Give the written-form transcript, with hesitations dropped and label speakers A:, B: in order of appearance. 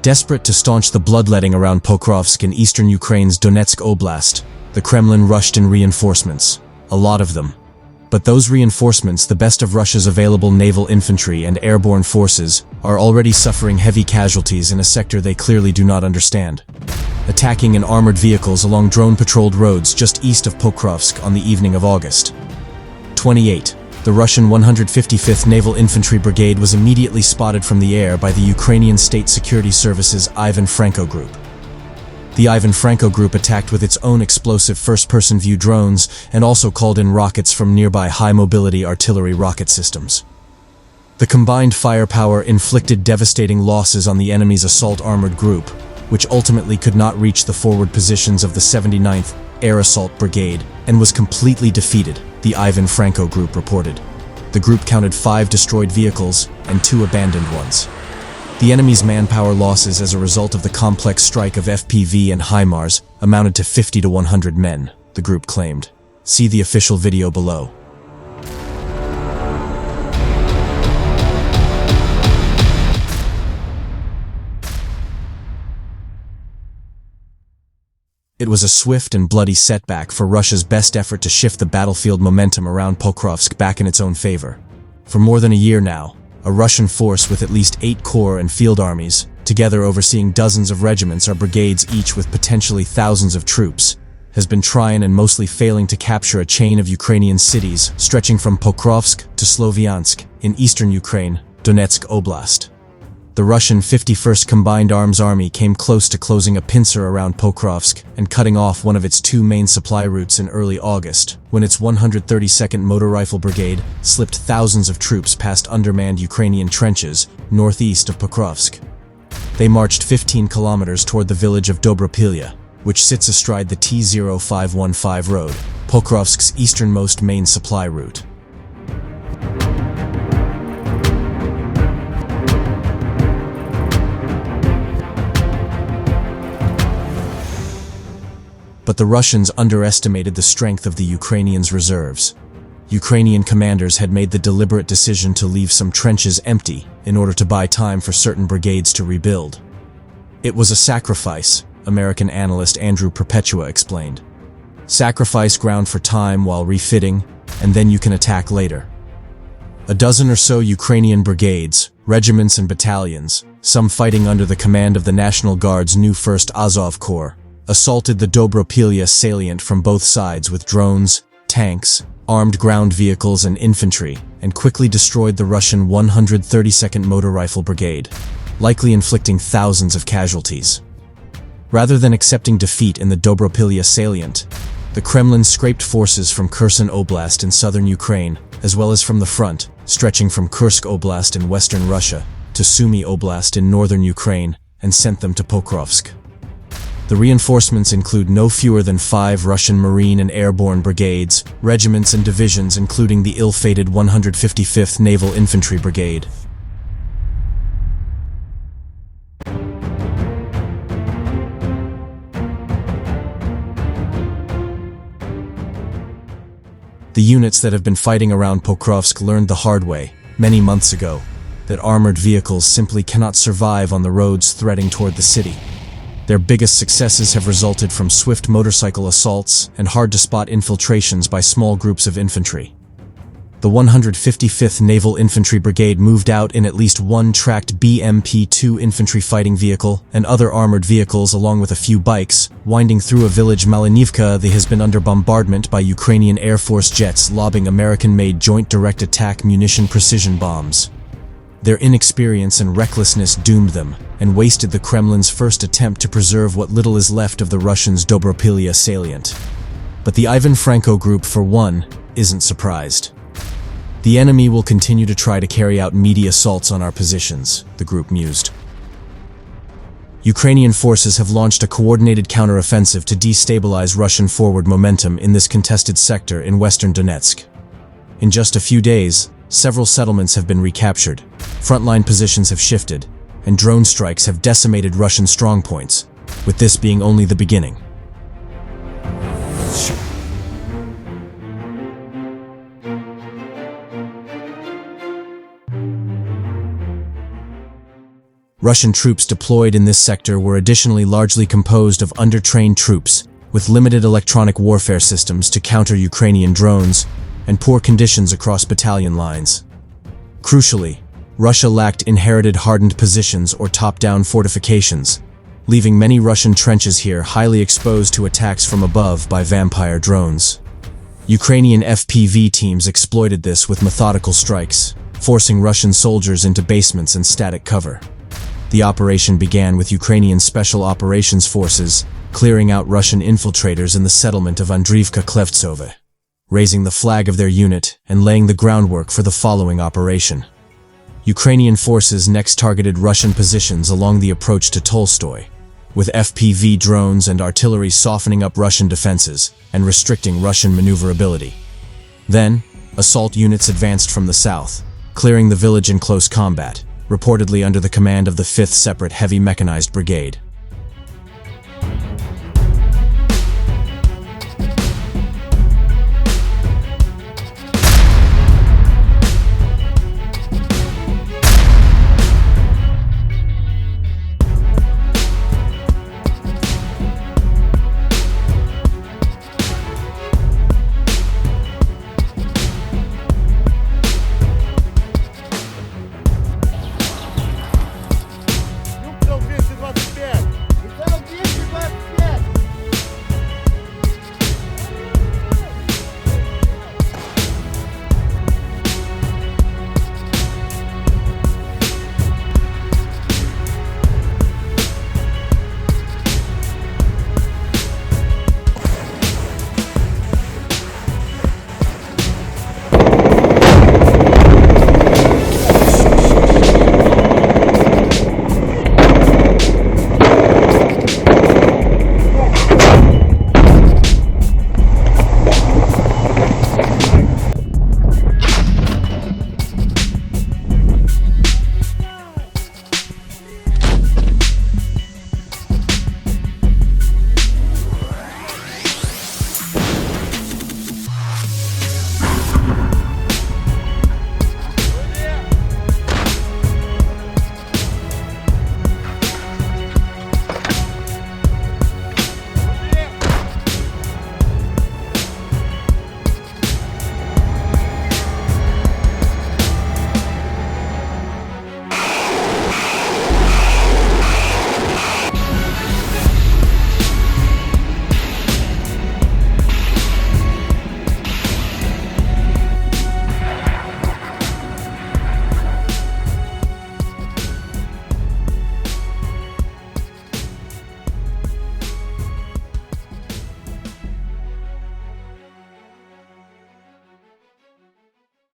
A: Desperate to staunch the bloodletting around Pokrovsk in eastern Ukraine's Donetsk Oblast, the Kremlin rushed in reinforcements, a lot of them. But those reinforcements, the best of Russia's available naval infantry and airborne forces, are already suffering heavy casualties in a sector they clearly do not understand. Attacking in armored vehicles along drone-patrolled roads just east of Pokrovsk on the evening of August 28. The Russian 155th Naval Infantry Brigade was immediately spotted from the air by the Ukrainian State Security Service's Ivan Franko Group. The Ivan Franko Group attacked with its own explosive first-person view drones and also called in rockets from nearby high-mobility artillery rocket systems. The combined firepower inflicted devastating losses on the enemy's assault armored group, which ultimately could not reach the forward positions of the 79th Air Assault Brigade and was completely defeated, the Ivan Franko Group reported. The group counted 5 destroyed vehicles and 2 abandoned ones. The enemy's manpower losses as a result of the complex strike of FPV and Himars amounted to 50 to 100 men, the group claimed. See the official video below. It was a swift and bloody setback for Russia's best effort to shift the battlefield momentum around Pokrovsk back in its own favor. For more than a year now, a Russian force with at least 8 corps and field armies, together overseeing dozens of regiments or brigades each with potentially thousands of troops, has been trying and mostly failing to capture a chain of Ukrainian cities stretching from Pokrovsk to Sloviansk in eastern Ukraine, Donetsk Oblast. The Russian 51st Combined Arms Army came close to closing a pincer around Pokrovsk and cutting off one of its 2 main supply routes in early August, when its 132nd Motor Rifle Brigade slipped thousands of troops past undermanned Ukrainian trenches northeast of Pokrovsk. They marched 15 kilometers toward the village of Dobropilya, which sits astride the T-0515 road, Pokrovsk's easternmost main supply route. But the Russians underestimated the strength of the Ukrainians' reserves. Ukrainian commanders had made the deliberate decision to leave some trenches empty in order to buy time for certain brigades to rebuild. It was a sacrifice, American analyst Andrew Perpetua explained. Sacrifice ground for time while refitting, and then you can attack later. A dozen or so Ukrainian brigades, regiments and battalions, some fighting under the command of the National Guard's new 1st Azov Corps, assaulted the Dobropilya salient from both sides with drones, tanks, armed ground vehicles and infantry, and quickly destroyed the Russian 132nd Motor Rifle Brigade, likely inflicting thousands of casualties. Rather than accepting defeat in the Dobropilya salient, the Kremlin scraped forces from Kherson Oblast in southern Ukraine, as well as from the front, stretching from Kursk Oblast in western Russia to Sumy Oblast in northern Ukraine, and sent them to Pokrovsk. The reinforcements include no fewer than 5 Russian Marine and Airborne brigades, regiments and divisions including the ill-fated 155th Naval Infantry Brigade. The units that have been fighting around Pokrovsk learned the hard way, many months ago, that armored vehicles simply cannot survive on the roads threading toward the city. Their biggest successes have resulted from swift motorcycle assaults and hard-to-spot infiltrations by small groups of infantry. The 155th Naval Infantry Brigade moved out in at least one tracked BMP-2 infantry fighting vehicle and other armored vehicles along with a few bikes, winding through a village Malinivka that has been under bombardment by Ukrainian Air Force jets lobbing American-made Joint Direct Attack munition precision bombs. Their inexperience and recklessness doomed them, and wasted the Kremlin's first attempt to preserve what little is left of the Russians' Dobropilya salient. But the Ivan Franko Group, for one, isn't surprised. The enemy will continue to try to carry out meaty assaults on our positions, the group mused. Ukrainian forces have launched a coordinated counteroffensive to destabilize Russian forward momentum in this contested sector in western Donetsk. In just a few days, several settlements have been recaptured, frontline positions have shifted, and drone strikes have decimated Russian strongpoints, with this being only the beginning. Russian troops deployed in this sector were additionally largely composed of undertrained troops, with limited electronic warfare systems to counter Ukrainian drones, and poor conditions across battalion lines. Crucially, Russia lacked inherited hardened positions or top-down fortifications, leaving many Russian trenches here highly exposed to attacks from above by vampire drones. Ukrainian FPV teams exploited this with methodical strikes, forcing Russian soldiers into basements and static cover. The operation began with Ukrainian Special Operations Forces clearing out Russian infiltrators in the settlement of Andriivka-Klevtsove, raising the flag of their unit and laying the groundwork for the following operation. Ukrainian forces next targeted Russian positions along the approach to Tolstoy, with FPV drones and artillery softening up Russian defenses and restricting Russian maneuverability. Then, assault units advanced from the south, clearing the village in close combat, reportedly under the command of the 5th Separate Heavy Mechanized Brigade.